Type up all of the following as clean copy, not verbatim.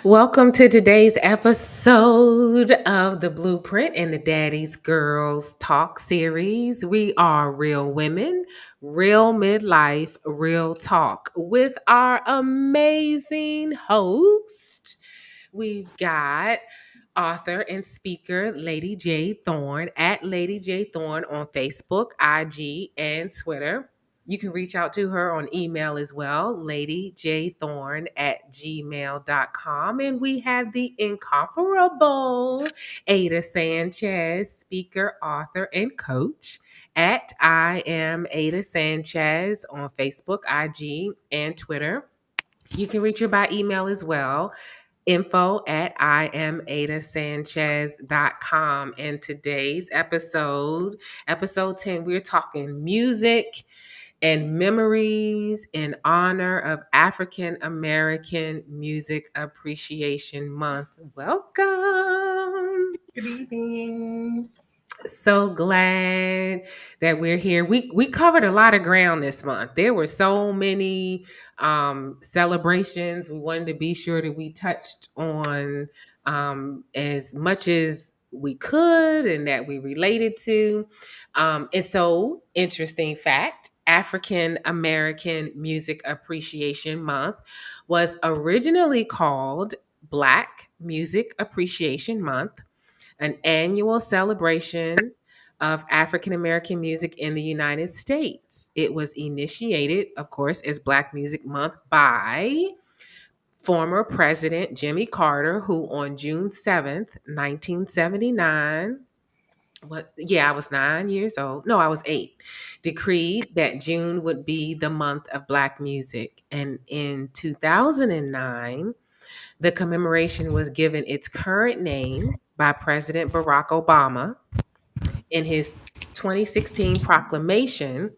Welcome to today's episode of the Blueprint and the Daddy's Girls Talk series. We are real women, real midlife, real talk with our amazing host. We've got author and speaker Lady J. Thorne at Lady J. Thorne on Facebook, IG, and Twitter. You can reach out to her on email as well, ladyjthorne@gmail.com. And we have the incomparable Aida Sanchez, speaker, author, and coach at I am Aida Sanchez on Facebook, IG, and Twitter. You can reach her by email as well, info at iamadasanchez.com. And today's episode 10, we're talking music and memories in honor of African American Music Appreciation Month. Welcome. Good evening. So glad that we're here. We covered a lot of ground this month. There were so many celebrations. We wanted to be sure that we touched on as much as we could and that we related to. And so, interesting fact: African American Music Appreciation Month was originally called Black Music Appreciation Month, an annual celebration of African American music in the United States. It was initiated, of course, as Black Music Month by former President Jimmy Carter, who on June 7th, 1979, I was 9 years old. No, I was 8. Decreed that June would be the month of Black music. And in 2009, the commemoration was given its current name by President Barack Obama. In his 2016 proclamation,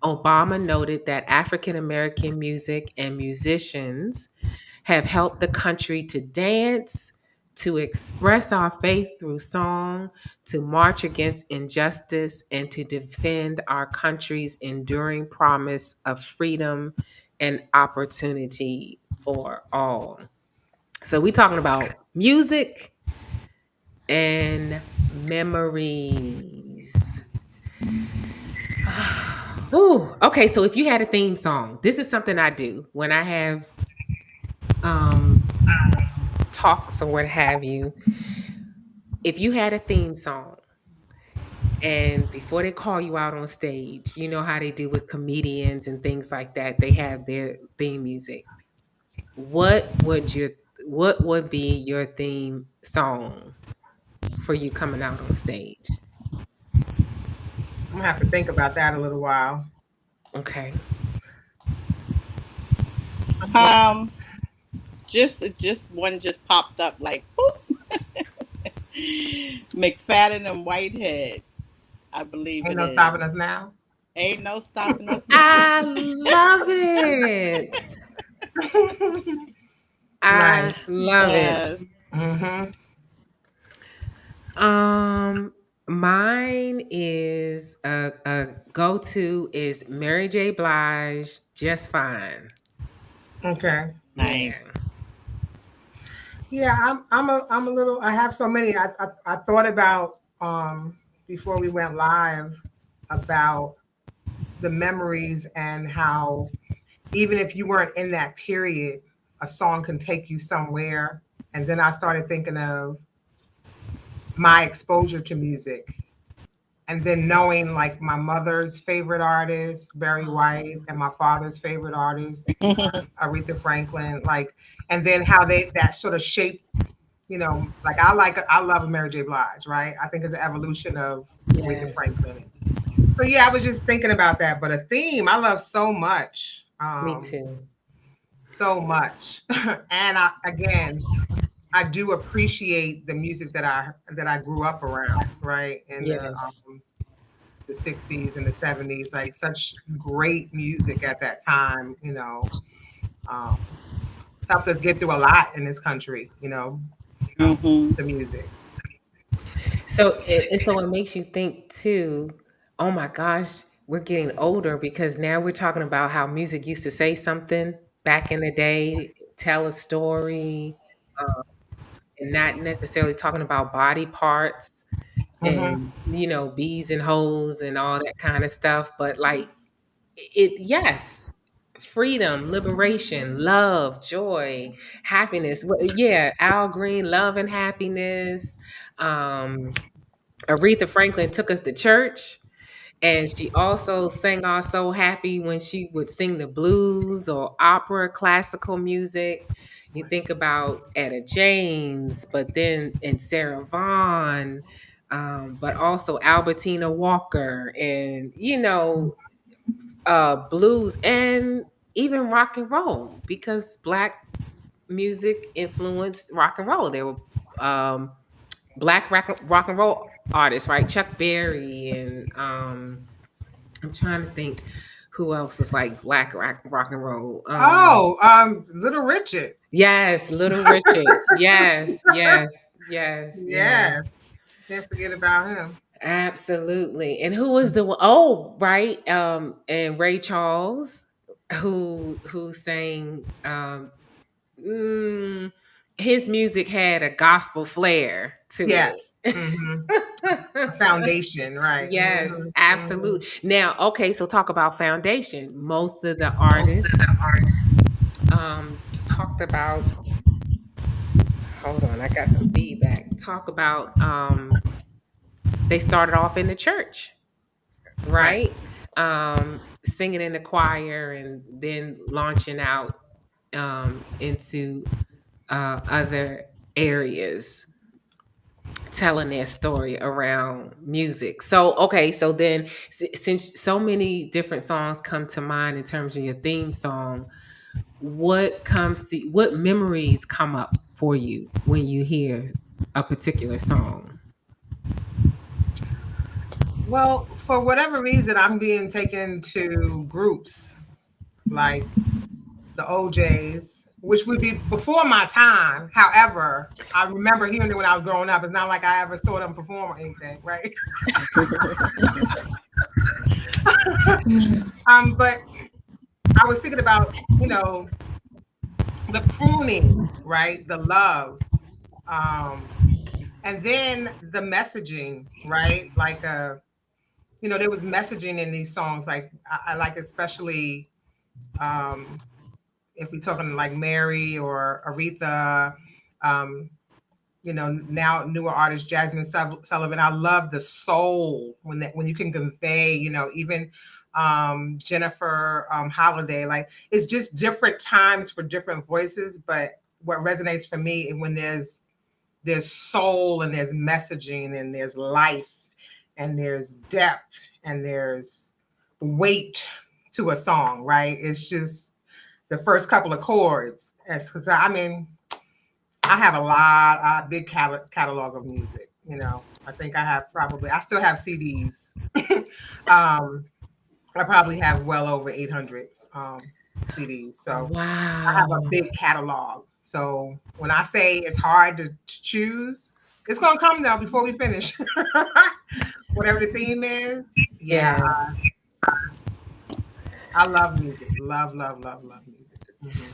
Obama noted that African American music and musicians have helped the country to dance, to express our faith through song, to march against injustice, and to defend our country's enduring promise of freedom and opportunity for all. So we talking about music and memories. Ooh, okay, so if you had a theme song, this is something I do when I have um talks or what have you. If you had a theme song and before they call you out on stage, you know how they do with comedians and things like that, they have their theme music. What would your what would be your theme song for you coming out on stage? I'm gonna have to think about that a little while. Okay. What? Um, just one just popped up like boop. McFadden and Whitehead, I believe Ain't it no stopping is. us now. Ain't no stopping us now. I love it. Right. I love it. Yes. Mm-hmm. Um, Mine is a go-to is Mary J. Blige, Just Fine. Okay. Nice. Yeah. Yeah, I'm a little. I have so many. I thought about before we went live about the memories and how even if you weren't in that period, a song can take you somewhere. And then I started thinking of my exposure to music and then knowing like my mother's favorite artist, Barry White, and my father's favorite artist, Aretha Franklin, like, and then how they that sort of shaped, like I love Mary J. Blige, right? I think it's an evolution of Aretha Yes. Franklin. So yeah, I was just thinking about that. But a theme I love so much, Me too. so much, and I do appreciate the music that I grew up around, right? And Yes. the 60s and the 70s, like such great music at that time, um, helped us get through a lot in this country, Hmm. the music. So it makes you think too, oh my gosh, we're getting older because now we're talking about how music used to say something back in the day, tell a story, and not necessarily talking about body parts Hmm. and bees and hoes and all that kind of stuff, but like it yes, freedom, liberation, love, joy, happiness. Yeah, Al Green, love and happiness. um Aretha Franklin took us to church, and she also sang "All So Happy" when she would sing the blues or opera, classical music. You think about Etta James, but then and Sarah Vaughan, but also Albertina Walker, and blues and even rock and roll, because black music influenced rock and roll. There were um, black rock and roll artists, right? Chuck Berry and I'm trying to think who else was like black rock and roll. Oh, Little Richard. Yes, Little Richard. Yes, yes, yes, yes. Yes. Can't forget about him. Absolutely. And who was the one? Oh, right. And Ray Charles, who sang mm, his music had a gospel flair to Yes. it. A foundation, right. Yes, absolutely. Now, okay, so talk about foundation. Most of the artists talked about, hold on, I got some feedback. Talk about they started off in the church, Right. right? Singing in the choir and then launching out into other areas, telling their story around music. So, okay, so then since so many different songs come to mind in terms of your theme song, what memories come up for you when you hear a particular song? Well, for whatever reason, I'm being taken to groups like the OJs, which would be before my time. However, I remember hearing it when I was growing up. It's not like I ever saw them perform or anything, right? But I was thinking about, the pruning, right? The love. Um, and then the messaging, right? Like there was messaging in these songs. Like I like especially um if we're talking like Mary or Aretha, um, now newer artist Jasmine Sullivan. I love the soul when you can convey, even Jennifer Holiday. Like it's just different times for different voices, but what resonates for me is when there's soul and there's messaging and there's life and there's depth and there's weight to a song, right? It's just the first couple of chords. Because I mean, I have a big catalog of music. I think I still have CDs. I probably have well over 800 CDs. So I have a Wow. big catalog. So when I say it's hard to choose, it's gonna come though before we finish. Whatever the theme is, yeah, Yes. I love music. Love, love, love, love music.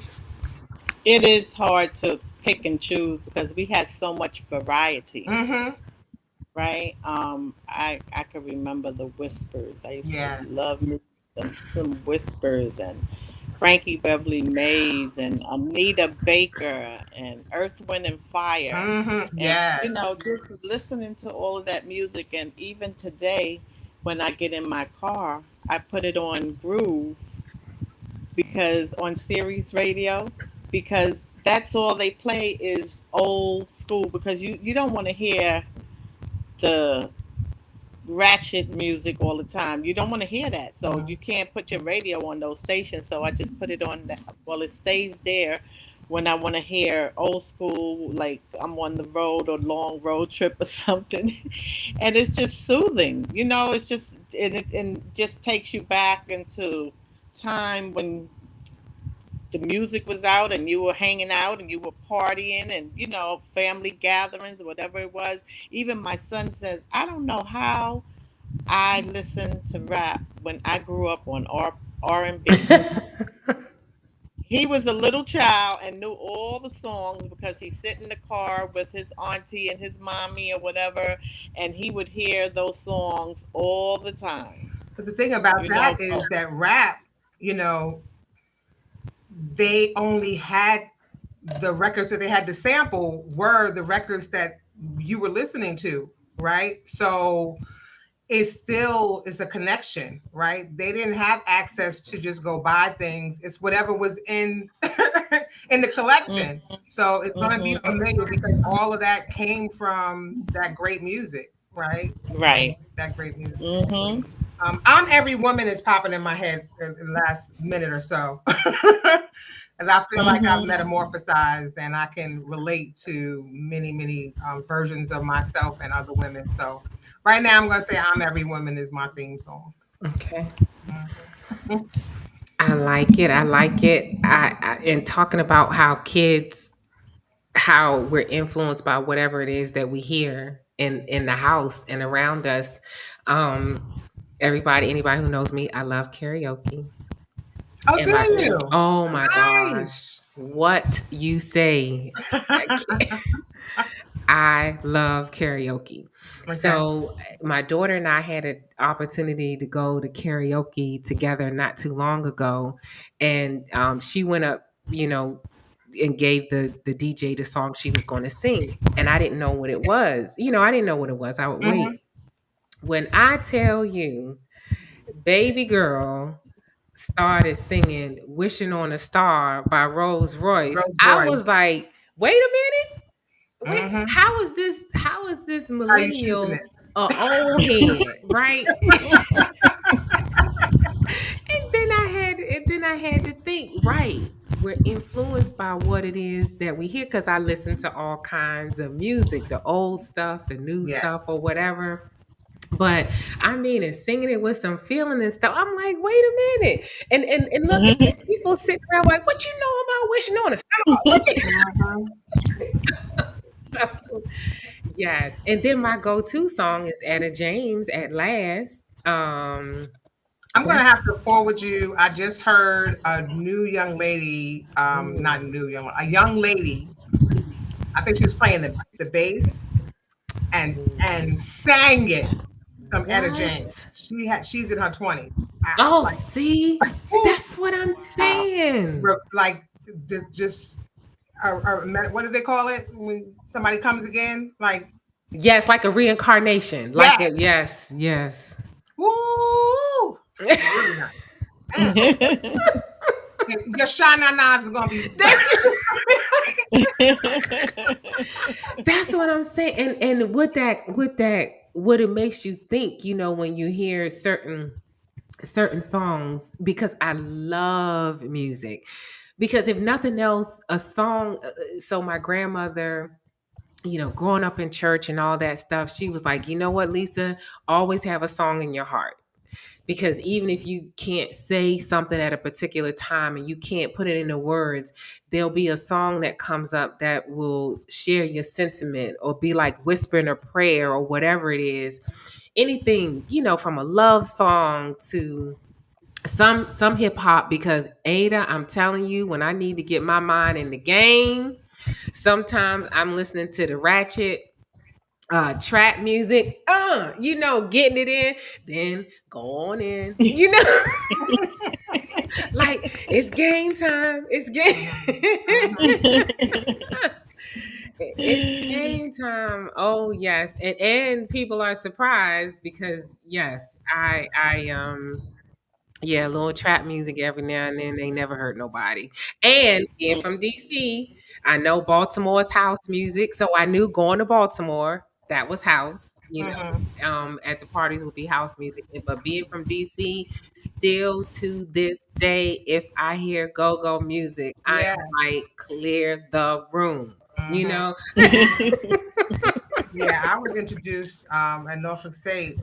It is hard to pick and choose because we had so much variety, Mm-hmm. right? I can remember the Whispers. I used to Yeah. love me some Whispers and Frankie Beverly Mays and Anita Baker and Earth, Wind and Fire. Mm-hmm. And Yeah. just listening to all of that music, and even today when I get in my car, I put it on Groove because on Sirius Radio, because that's all they play is old school, because you don't want to hear the ratchet music all the time. You don't want to hear that. So you can't put your radio on those stations. So I just put it on that. Well, it stays there when I want to hear old school, like I'm on the road or long road trip or something. And it's just soothing. It's just, and just takes you back into time when the music was out and you were hanging out and you were partying and family gatherings, whatever it was. Even my son says, I don't know how I listened to rap when I grew up on R&B. He was a little child and knew all the songs because he sit in the car with his auntie and his mommy or whatever, and he would hear those songs all the time. But the thing about You that know, is that rap, they only had the records that they had to sample were the records that you were listening to, right? So it still is a connection, right? They didn't have access to just go buy things. It's whatever was in in the collection. So it's going to be familiar because all of that came from that great music, right? right. That great music. Mm-hmm. I'm Every Woman is popping in my head in the last minute or so. As I feel like I've Mhm. metamorphosized and I can relate to many, many versions of myself and other women. So right now I'm going to say I'm Every Woman is my theme song. Okay. Mhm. I like it. I like it. And talking about how kids, how we're influenced by whatever it is that we hear in the house and around us. Um, anybody who knows me, I love karaoke. Oh, And do my you? oh my Nice. gosh, what you say? I can't. I love karaoke. Okay. So my daughter and I had an opportunity to go to karaoke together not too long ago, and she went up, and gave the DJ the song she was going to sing, and I didn't know what it was. I didn't know what it was. I would Hmm. wait. When I tell you, baby girl started singing "Wishing on a Star" by Rolls Royce, Rose I Royce. was like, "Wait a minute! Wait, Hmm. how is this How you shooting millennial it? a old head, right?" And then I had to think, right. We're influenced by what it is that we hear because I listen to all kinds of music, the old stuff, the new Yeah. stuff, or whatever. But I mean, and singing it with some feeling and stuff. I'm like, wait a minute, and look, and people sitting around like, what you know about wishing on a star? What you Hmm. so, yes, and then my go-to song is Etta James at last. I'm That gonna have to forward you. I just heard a new young lady, not ooh, a young lady. I think she was playing the bass and sang it. Some Etta James. what? She's in her 20s. I'm Oh, like, see, whoo, that's what I'm saying. like just what do they call it when somebody comes again? Like, Yes, like a reincarnation. Like yes, a yes, yes. woo, really nice. Mm. Your Shana Nas is gonna be. That's that's what I'm saying. And with that, what it makes you think, when you hear certain songs, because I love music. Because if nothing else, a song. So my grandmother, growing up in church and all that stuff, she was like, you know what, Lisa, always have a song in your heart. Because even if you can't say something at a particular time and you can't put it into words, there'll be a song that comes up that will share your sentiment or be like whispering a prayer or whatever it is. Anything, from a love song to some hip hop, because Ada, I'm telling you, when I need to get my mind in the game, sometimes I'm listening to the ratchet trap music, getting it in, then go on in, like it's game time. It's Mhm, mhm, it's game time. Oh yes. And people are surprised because yes, yeah, a little trap music every now and then. They never hurt nobody. And being from DC, I know Baltimore's house music. So I knew going to Baltimore, that was house, mhm. at the parties would be house music. But being from DC, still to this day, if I hear go-go music, I Yeah. might clear the room, you Mhm. know? Yeah, I was introduced at Norfolk State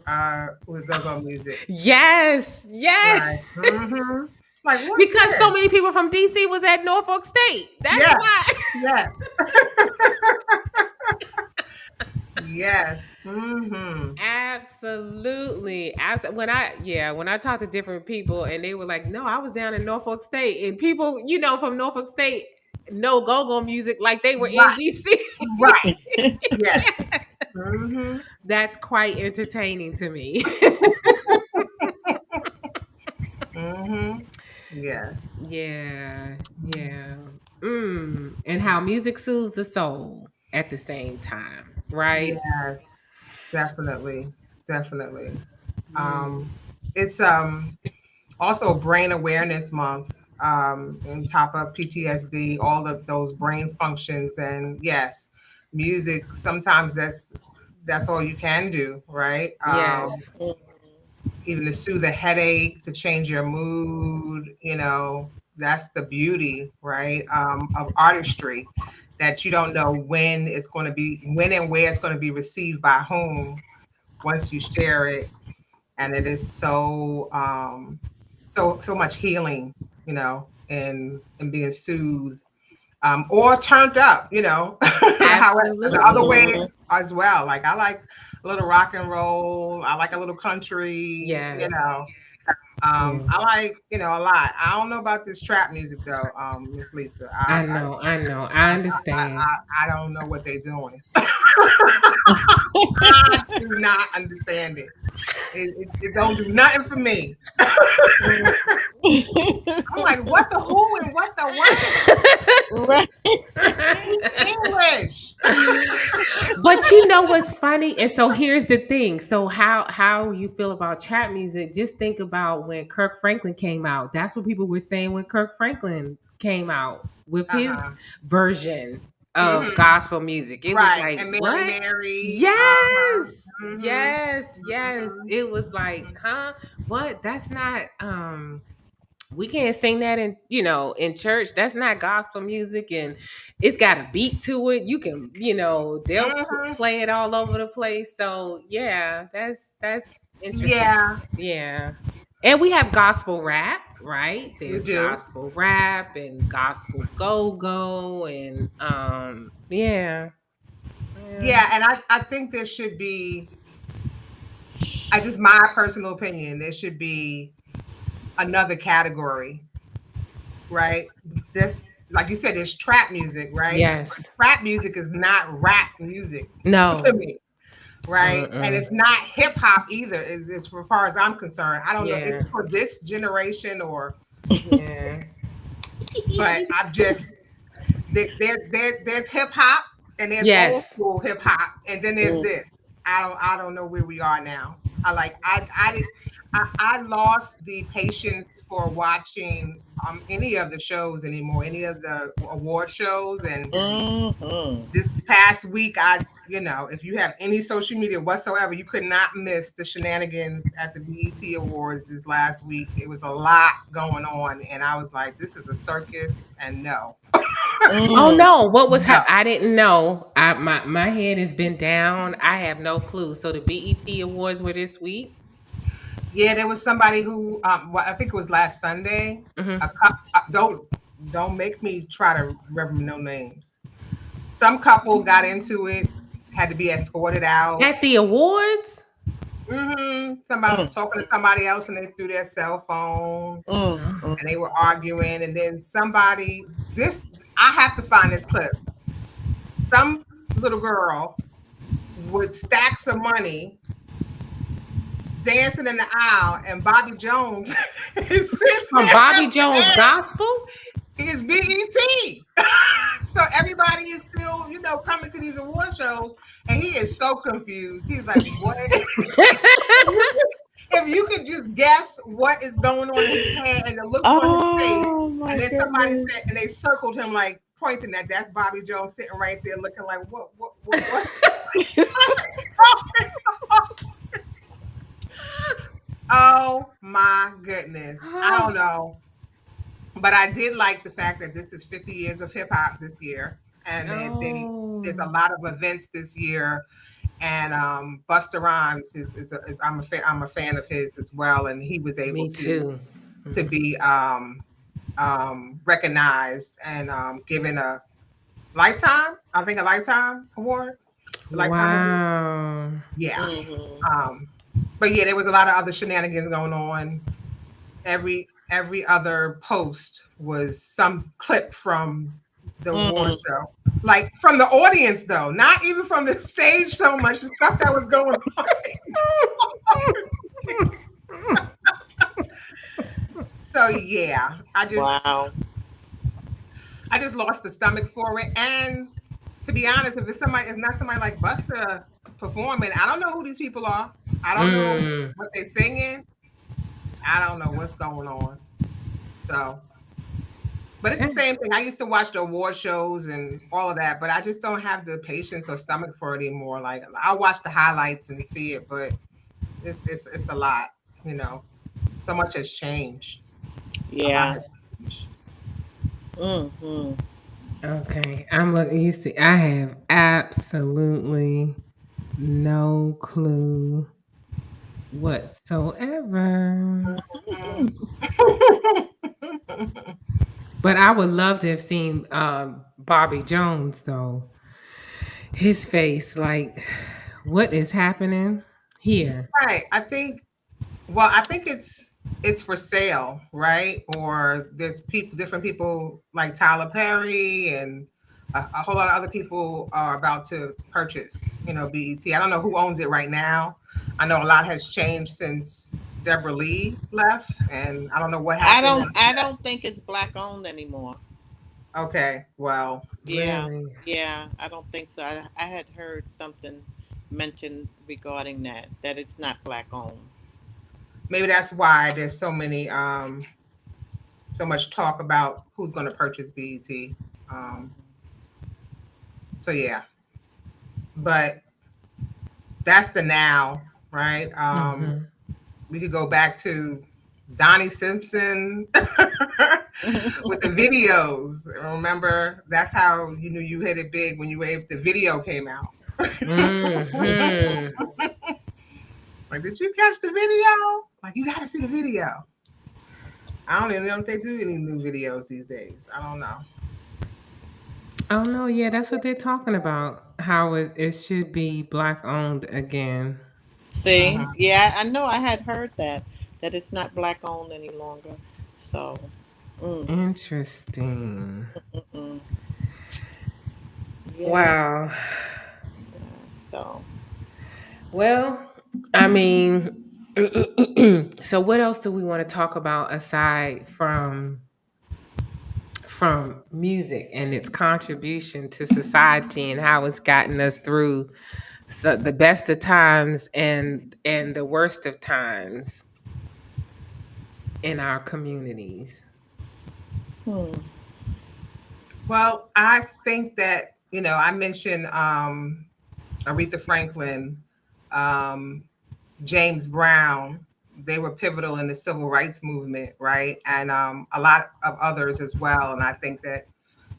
with go-go music. Yes, yes. Right. Hmm. Like, what's Because so this? many people from DC was at Norfolk State. That's Yes, why. yes, yes. Hmm. Absolutely. When I talked to different people and they were like, "No, I was down in Norfolk State." And people, from Norfolk State know go-go music like they were in Right, DC. right. Yes. Hmm. That's quite entertaining to me. Hmm. Yes. Yeah. Yeah. And how music soothes the soul at the same time, right? Yes. Definitely. Definitely. Mm. Um, it's also Brain Awareness Month, on top of PTSD, all of those brain functions, and yes, music. Sometimes that's all you can do, right? Yes. Even to soothe a headache, to change your mood, that's the beauty, right, of artistry, that you don't know when it's going to be, when and where it's going to be received by whom once you share it, and it is so so much healing, and being soothed, or turned up, however, the other way Absolutely. as well. Like I like a little rock and roll. I like a little country. Yes. Yeah. I like, a lot. I don't know about this trap music though, Miss Lisa. I know. I know. I understand. I don't know what they're doing. I do not understand it. It don't do nothing for me. I'm like, what the who and what the what? Right. Speak English. But you know what's funny? And so here's the thing. So how you feel about trap music? Just think about when Kirk Franklin came out. That's what people were saying when Kirk Franklin came out with his Uh-huh. version of Hmm. gospel music. It was Right. like, And Mary what? Mary. Uh-huh. Yes. Hmm. Yes. Yes. Hmm. It was like, huh? What? That's not we can't sing that in church. That's not gospel music, and it's got a beat to it. You can, they'll Hmm. play it all over the place. So yeah, that's interesting. Yeah, Yeah. And we have gospel rap, right? we There's do. gospel rap and gospel go-go, and yeah. Yeah. Yeah, and I think there should be, I just my personal opinion, there should be another category, right? This, like you said, there's trap music, right? But Yes. trap music is not rap music to No. me, right? And Mm-mm. it's not hip hop either, is as far as I'm concerned. I don't know, it's Yeah. for this generation or, Yeah. but I'm just, there's hip hop and there's old Yes. school hip hop, and then there's Mm. this. I don't know where we are now. I lost the patience for watching any of the shows anymore, any of the award shows. And Mhm. this past week, if you have any social media whatsoever, you could not miss the shenanigans at the BET Awards this last week. It was a lot going on, and I was like, this is a circus, and no. Oh Mm. no, what was No. I didn't know. My head has been down. I have no clue. So the BET Awards were this week. Yeah, there was somebody who, well, I think it was last Sunday. Hmm. Don't make me try to remember no names. Some couple got into it, had to be escorted out. At the awards? Somebody Mm. was talking to somebody else, and they threw their cell phone, Mm. Mm. and they were arguing. And then I have to find this clip. Some little girl with stacks of money dancing in the aisle, and Bobby Jones is sitting From there Bobby Jones Gospel? is BET. So everybody is still, coming to these award shows, and he is so confused. He's like, "What?" If you could just guess what is going on in his head and the looks on his face, Oh and my then somebody said, and goodness. they circled him, like pointing at, that's Bobby Jones sitting right there, looking like, what? Oh my goodness! I don't know. But I did like the fact that this is 50 years of hip hop this year, and there's a Oh, lot of events this year. And Busta Rhymes I'm a fan of his as well, and he was able me too. to be recognized and given a lifetime, I think a lifetime award, the lifetime award. Wow. Yeah. Mhm. Um, but yeah, there was a lot of other shenanigans going on. Every other post was some clip from the award Mm. show. Like from the audience though, not even from the stage so much, the stuff that was going on. So yeah, Wow. I just lost the stomach for it. And to be honest, if it's not somebody like Busta performing, I don't know who these people are. I don't know Mm. what they're singing. I don't know what's going on. So, but it's the same thing. I used to watch the award shows and all of that, but I just don't have the patience or stomach for it anymore. Like I'll watch the highlights and see it, but it's a lot. So much has changed. A lot Yeah. has changed. Mm-hmm. Okay, I'm looking. You see, I have absolutely no clue whatsoever. But I would love to have seen Bobby Jones though. His face, like, what is happening here? Right. I think it's for sale, right? Or there's people, different people like Tyler Perry and a whole lot of other people are about to purchase, BET. I don't know who owns it right now. I know a lot has changed since Deborah Lee left, and I don't know what I happened don't after I that. don't think it's black owned anymore. Okay, well, Yeah, Really yeah, I don't think so. I had heard something mentioned regarding that it's not black owned. maybe that's why there's so much talk about who's going to purchase BET. Um, so yeah, but that's the now, right? hmm We could go back to Donnie Simpson with the videos. Remember, that's how you knew you hit it big when the video came out. hmm Like, did you catch the video? Like, you got to see the video. I don't even know if they do any new videos these days. I don't know. Oh no, yeah, that's what they're talking about. How it should be black owned again. See, Uh-huh. yeah, I know. I had heard that it's not black owned any longer. So, mm, Interesting. mm, yeah. Wow. So, Well, I mean, so what else do we want to talk about aside from music and its contribution to society and how it's gotten us through the best of times and the worst of times in our communities? hmm, Well, I think that, I mentioned Aretha Franklin, um, James Brown. They were pivotal in the civil rights movement, right? And a lot of others as well. And I think that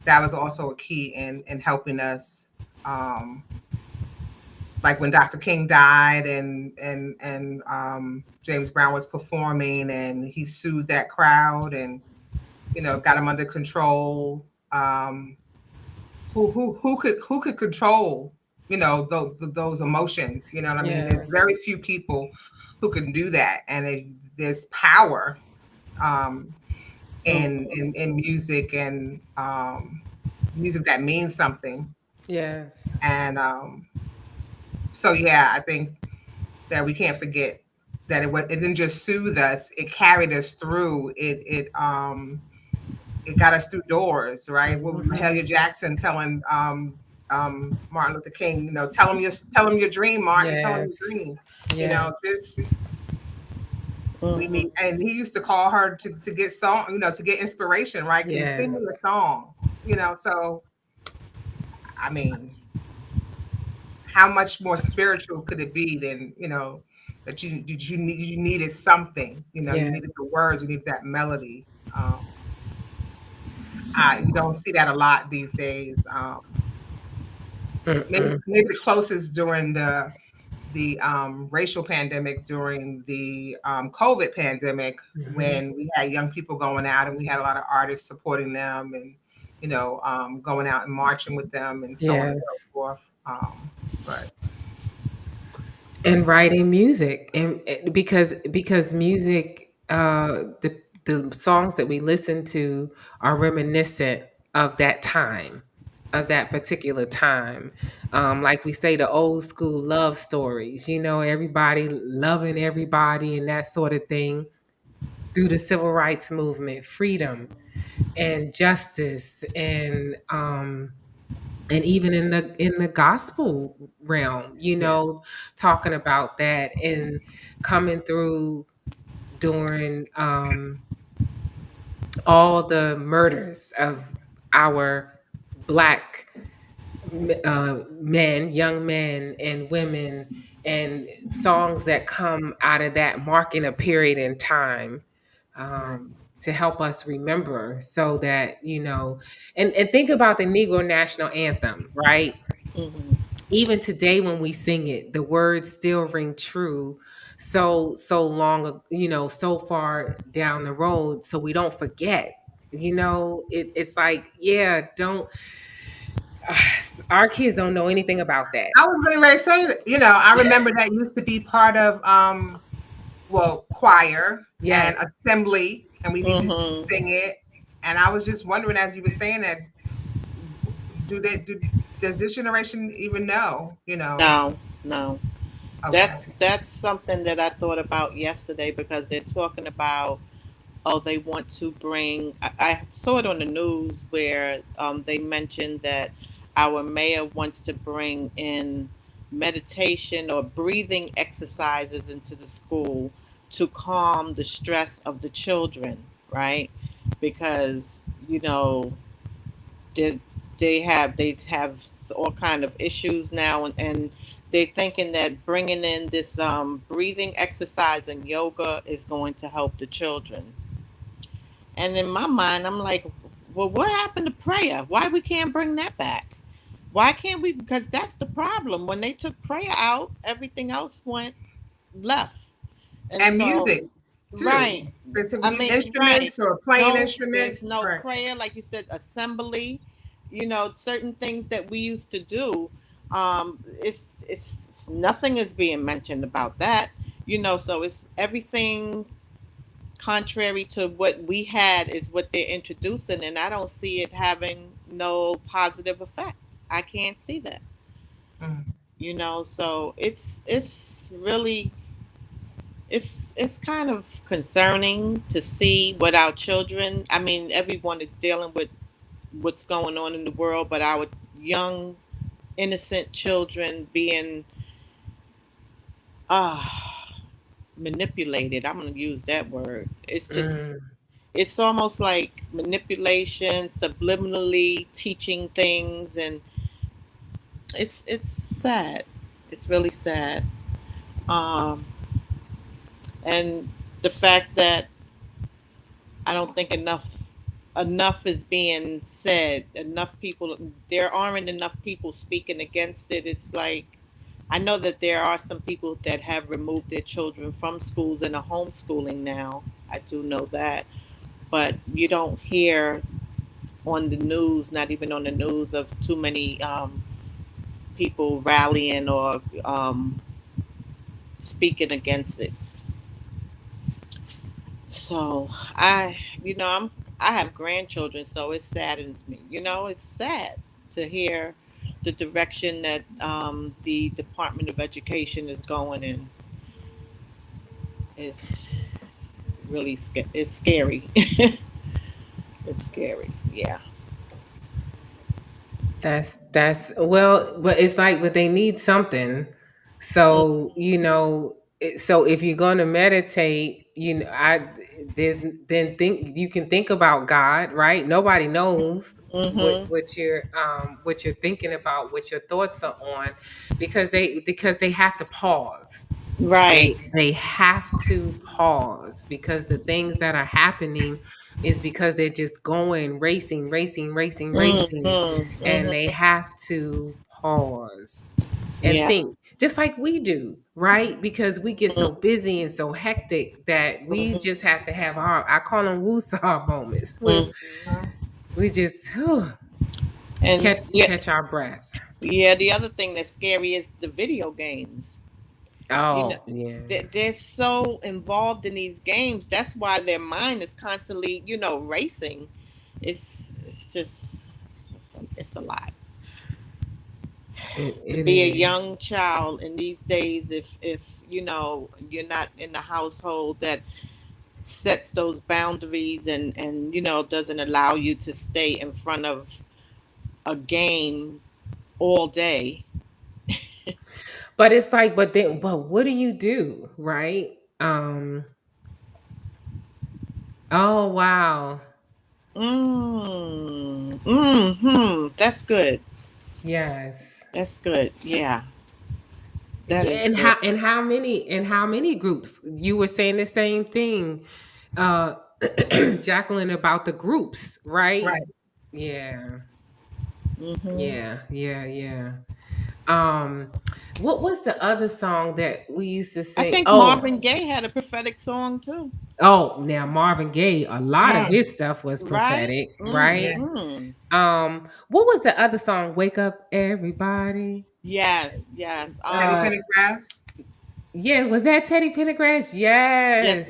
that was also a key in helping us. Um, like when Dr. King died and James Brown was performing and he soothed that crowd and got him under control. Who could control those emotions? You know what I mean? There's Yes. very few people who can do that, and there's power um, in music and music that means something. Yes. And so yeah, I think that we can't forget that it didn't just soothe us; it carried us through. It got us through doors, right? What was Mhm. Mahalia Jackson telling Martin Luther King, tell him your dream, Martin, tell him your Yes. dream. Yes. Just we mm-hmm. need, and he used to call her to get song, to get inspiration, right? Can you sing Yes. me a song? So I mean, how much more spiritual could it be than that you needed something, you Yes. needed the words, you needed that melody. You don't see that a lot these days. Maybe Mm-mm. maybe the closest during the racial pandemic, during the COVID pandemic, Mhm. when we had young people going out and we had a lot of artists supporting them and going out and marching with them and so on and so Yes. forth. But And writing music and because music the songs that we listen to are reminiscent of that time, of that particular time. Like we say, the old school love stories, everybody loving everybody and that sort of thing, through the civil rights movement, freedom and justice, and even in the gospel realm, yeah, talking about that and coming through during all the murders of our black men, young men and women, and songs that come out of that, marking a period in time, right. um, to help us remember, so that, and think about the Negro national anthem, right? Hmm. Even today when we sing it, the words still ring true, so long, so far down the road, so we don't forget. It's like, yeah, don't our kids don't know anything about that. I was getting ready to say that, I remember that used to be part of well, choir and Yes. assembly, and we needed to Hmm. sing it. And I was just wondering, as you were saying that, do they do does this generation even know? No, no. Okay. That's something that I thought about yesterday because they're talking about, oh, they want to bring. I saw it on the news where they mentioned that our mayor wants to bring in meditation or breathing exercises into the school to calm the stress of the children, right? Because they they have all kind of issues now, and they're thinking that bringing in this breathing exercise and yoga is going to help the children. And in my mind, I'm like, well, what happened to prayer? Why we can't bring that back? Why can't we? Because that's the problem. When they took prayer out, everything else went left. And And so, music too. right. They took I mean, right. instruments or playing No, there's instruments. no Right. prayer, like you said, assembly. Certain things that we used to do. It's nothing is being mentioned about that. So it's everything contrary to what we had is what they're introducing, and I don't see it having no positive effect. I can't see that. Mm. So it's really it's kind of concerning to see what our children. I mean, everyone is dealing with what's going on in the world, but our young innocent children being uh manipulated. I'm going to use that word. It's just Mm, it's almost like manipulation, subliminally teaching things, and it's sad. It's really sad. Um, and the fact that I don't think enough is being said. Enough people, there aren't enough people speaking against it. It's like I know that there are some people that have removed their children from schools and are homeschooling now. I do know that, but you don't hear on the news, not even on the news, of too many people rallying or speaking against it. So I have grandchildren, so it saddens me. It's sad to hear the direction that the Department of Education is going in. It's really it's scary. It's scary. Yeah. that's well, but it's like, but they need something. So, so if you're going to meditate, there's then think you can think about God, right? Nobody knows Mm-hmm. what you're thinking about, what your thoughts are on, because they have to pause. Right. They have to pause, because the things that are happening is because they're just going racing, racing, racing, racing, Mm-hmm. and they Mm-hmm. have to pause and Yeah. think, just like we do, right? Because we get so Mm-hmm. busy and so hectic that we just have to have our, I call them woosah moments, where Mm-hmm. Mhm. we just And yeah, catch our breath. yeah. The other thing that's scary is the video games. you know Oh yeah. they're so involved in these games. That's why their mind is constantly racing. It's just it's a lot to It be a is. young child in these days. If you're not in the household that sets those boundaries and doesn't allow you to stay in front of a game all day. But it's like, but what do you do, right? Oh wow. That's good. Yes. That's good. Yeah, that Yeah, is good. and how many groups, you were saying the same thing. Jacqueline, about the groups, right? Right. Yeah. Hmm. Yeah. Um, what was the other song that we used to I sing? think Oh, Marvin Gaye had a prophetic song too, now Marvin Gaye, a lot of Mm, his stuff was right? prophetic, right? yeah. Hmm. What was the other song? Wake up everybody. Yes, yes. Teddy Pendergrass. Yeah, was that Teddy Pendergrass? Yes,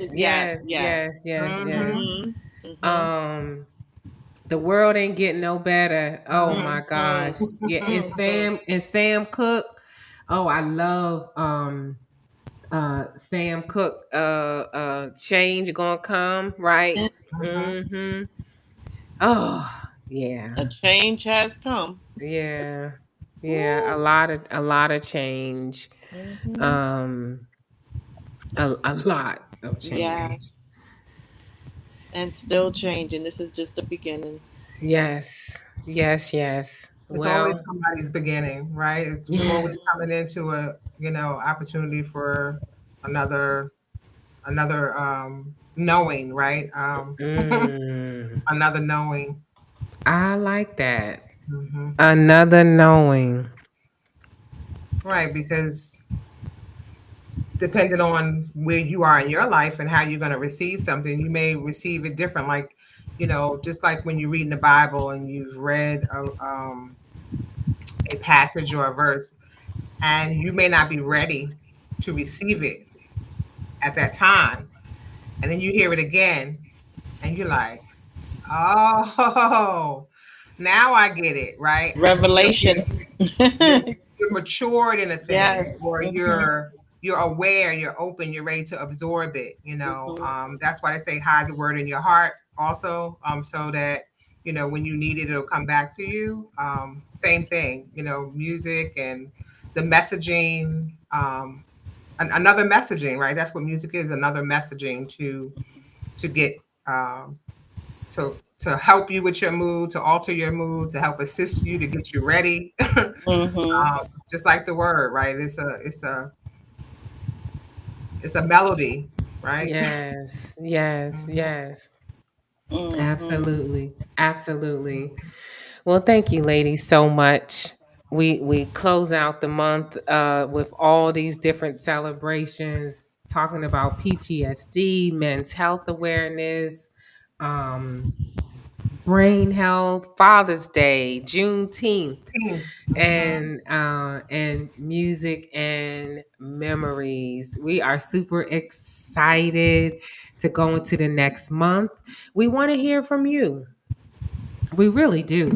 Yes, yes, yes, yes. yes, yes, Mm-hmm. yes. Hmm. Hmm. Um, the world ain't getting no better. Oh my gosh. Hmm. Yeah, and Hmm. Sam Cooke. Oh, I love Sam Cooke, change gonna come, right? Yes. Mm-hmm. Oh, yeah. A change has come. Yeah. Yeah, Woo. a lot of change. Hmm. Um a lot of change. Yes, and still changing. This is just the beginning. Yes. Yes. It's always Well, somebody's beginning, right? We're yeah. always coming into a, opportunity for another, knowing, right? Mm, Another knowing. I like that. Hmm. Another knowing. Right, because depending on where you are in your life and how you're going to receive something, you may receive it different. Like, just like when you're reading the Bible and you've read a passage or a verse, and you may not be ready to receive it at that time. And then you hear it again and you're like, oh, now I get it, right? Revelation. You're, you're matured in a thing, Yes. or Hmm. you're aware, you're open, you're ready to absorb it. Hmm. That's why they say hide the word in your heart also, so that when you need it, it'll come back to you. Same thing, music and the messaging, another messaging, right? That's what music is, another messaging to get to help you with your mood, to alter your mood, to help assist you, to get you ready. Hmm. Just like the word, right? It's a melody, right? Yes. Hmm. Absolutely. Absolutely. Well, thank you, ladies, so much. We close out the month with all these different celebrations, talking about PTSD, men's health awareness, um, brain health, Father's Day, Juneteenth, Teens. Hmm. and music and memories. We are super excited to go into the next month. We want to hear from you. We really do.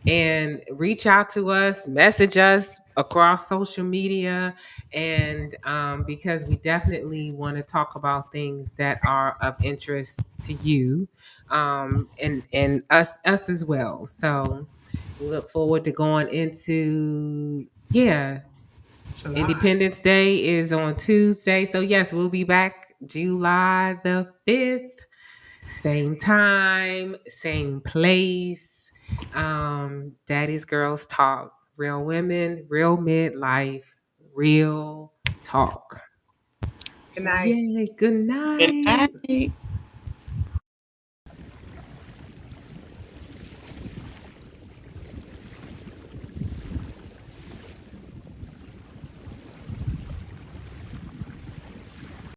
And reach out to us, message us across social media, and because we definitely want to talk about things that are of interest to you, and us as well. So we look forward to going into, yeah. July. Independence Day is on Tuesday, so yes, we'll be back July the 5th. Same time, same place. Daddy's Girls Talk. Real women, real midlife, real talk. Good night. Yay, good Good night. night.